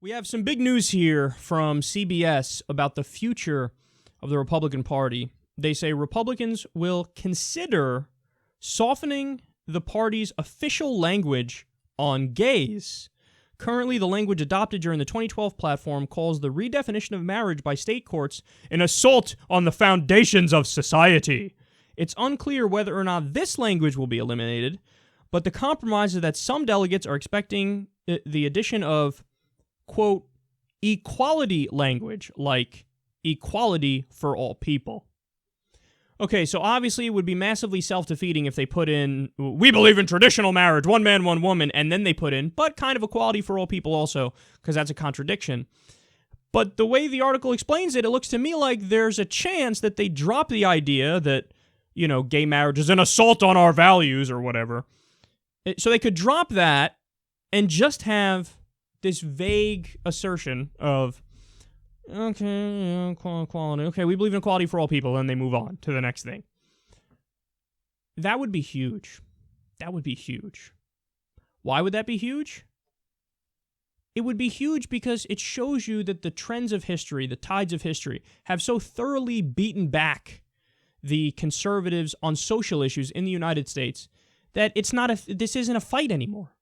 We have some big news here from CBS about the future of the Republican Party. They say Republicans will consider softening the party's official language on gays. Currently, the language adopted during the 2012 platform calls the redefinition of marriage by state courts an assault on the foundations of society. It's unclear whether or not this language will be eliminated, but the compromise is that some delegates are expecting the addition of, quote, equality language, like equality for all people. Okay, so obviously it would be massively self-defeating if they put in, we believe in traditional marriage, one man, one woman, and then they put in, but kind of equality for all people also, because that's a contradiction. But the way the article explains it, it looks to me like there's a chance that they drop the idea that, you know, gay marriage is an assault on our values or whatever. So they could drop that and just have this vague assertion of, okay, equality. Okay, we believe in equality for all people, and they move on to the next thing. That would be huge. That would be huge. Why would that be huge? It would be huge because it shows you that the trends of history, the tides of history, have so thoroughly beaten back the conservatives on social issues in the United States that this isn't a fight anymore.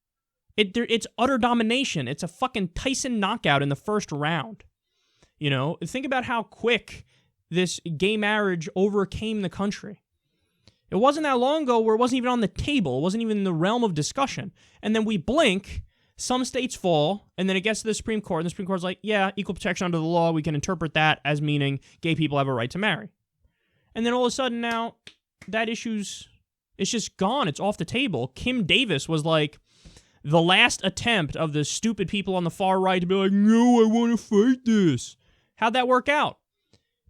It's utter domination. It's a fucking Tyson knockout in the first round. You know, think about how quick this gay marriage overcame the country. It wasn't that long ago where it wasn't even on the table. It wasn't even in the realm of discussion. And then we blink, some states fall, and then it gets to the Supreme Court, and the Supreme Court's like, yeah, equal protection under the law, we can interpret that as meaning gay people have a right to marry. And then all of a sudden now, that it's just gone. It's off the table. Kim Davis was like the last attempt of the stupid people on the far right to be like, no, I want to fight this. How'd that work out?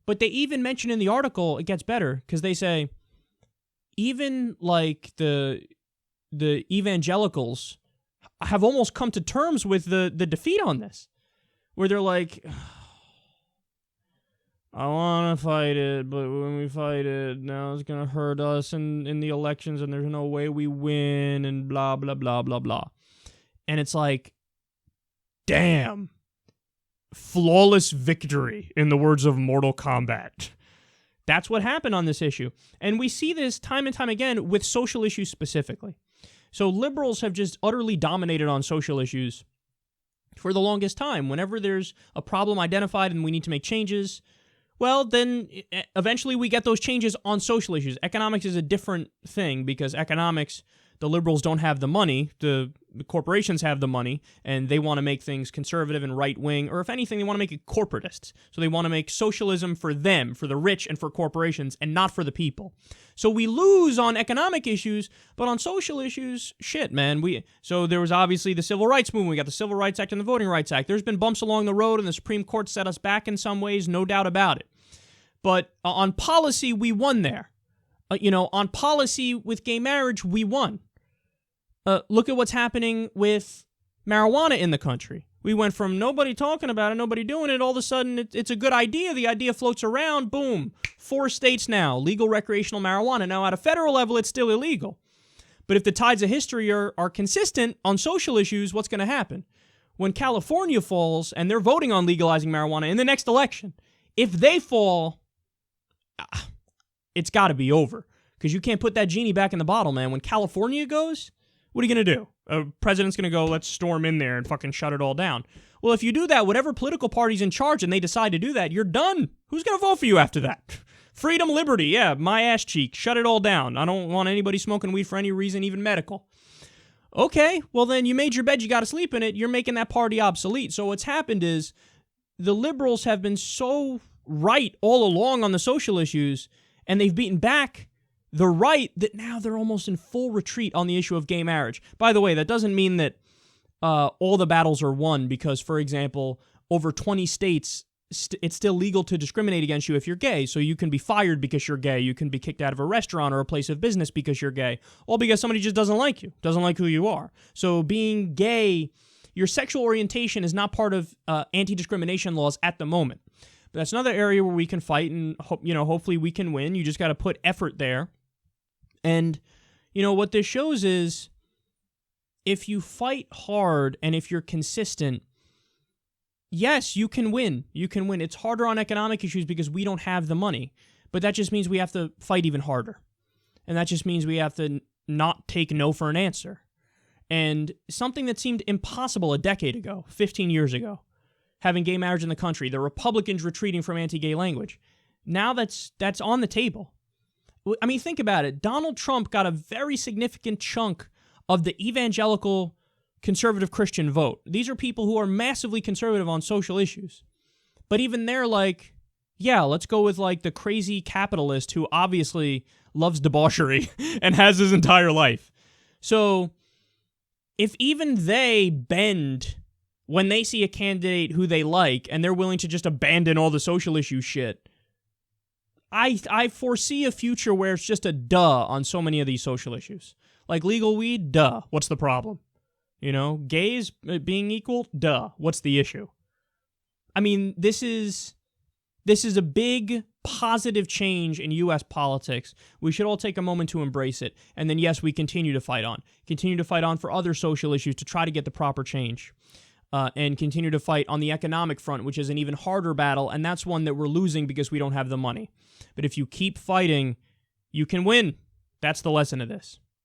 But they even mention in the article, it gets better, because they say, even like the evangelicals have almost come to terms with the defeat on this, where they're like, I want to fight it, but when we fight it, now it's going to hurt us in the elections, and there's no way we win, and blah, blah, blah, blah, blah. And it's like, damn. Flawless victory, in the words of Mortal Kombat. That's what happened on this issue. And we see this time and time again with social issues specifically. So liberals have just utterly dominated on social issues for the longest time. Whenever there's a problem identified and we need to make changes, well, then eventually we get those changes on social issues. Economics is a different thing because economics, the liberals don't have the money, the corporations have the money, and they want to make things conservative and right-wing, or if anything, they want to make it corporatist. So they want to make socialism for them, for the rich and for corporations, and not for the people. So we lose on economic issues, but on social issues, shit, man. So there was obviously the Civil Rights Movement. We got the Civil Rights Act and the Voting Rights Act. There's been bumps along the road, and the Supreme Court set us back in some ways, no doubt about it. But on policy, we won there. On policy with gay marriage, we won. Look at what's happening with marijuana in the country. We went from nobody talking about it, nobody doing it, all of a sudden it's a good idea. The idea floats around, boom. 4 states now, legal recreational marijuana. Now, at a federal level, it's still illegal. But if the tides of history are consistent on social issues, what's going to happen? When California falls and they're voting on legalizing marijuana in the next election, if they fall, it's got to be over. Because you can't put that genie back in the bottle, man. When California goes, what are you going to do? A president's going to go, let's storm in there and fucking shut it all down. Well, if you do that, whatever political party's in charge and they decide to do that, you're done. Who's going to vote for you after that? Freedom, liberty, yeah, my ass cheek, shut it all down. I don't want anybody smoking weed for any reason, even medical. Okay, well then you made your bed, you got to sleep in it. You're making that party obsolete. So what's happened is the liberals have been so right all along on the social issues, and they've beaten back the right that now they're almost in full retreat on the issue of gay marriage. By the way, that doesn't mean that all the battles are won because, for example, over 20 states, it's still legal to discriminate against you if you're gay. So you can be fired because you're gay. You can be kicked out of a restaurant or a place of business because you're gay. All because somebody just doesn't like you, doesn't like who you are. So being gay, your sexual orientation is not part of anti-discrimination laws at the moment. But that's another area where we can fight and hopefully we can win. You just got to put effort there. And, what this shows is if you fight hard and if you're consistent, yes, you can win. You can win. It's harder on economic issues because we don't have the money. But that just means we have to fight even harder. And that just means we have to not take no for an answer. And something that seemed impossible a decade ago, 15 years ago, having gay marriage in the country, the Republicans retreating from anti-gay language. Now that's on the table. I mean, think about it. Donald Trump got a very significant chunk of the evangelical conservative Christian vote. These are people who are massively conservative on social issues. But even they're like, yeah, let's go with like the crazy capitalist who obviously loves debauchery and has his entire life. So if even they bend when they see a candidate who they like and they're willing to just abandon all the social issue shit, I foresee a future where it's just a duh on so many of these social issues. Like legal weed, duh. What's the problem? You know, gays being equal, duh. What's the issue? I mean, this is a big positive change in U.S. politics. We should all take a moment to embrace it. And then, yes, we continue to fight on. Continue to fight on for other social issues to try to get the proper change. And continue to fight on the economic front, which is an even harder battle. And that's one that we're losing because we don't have the money. But if you keep fighting, you can win. That's the lesson of this.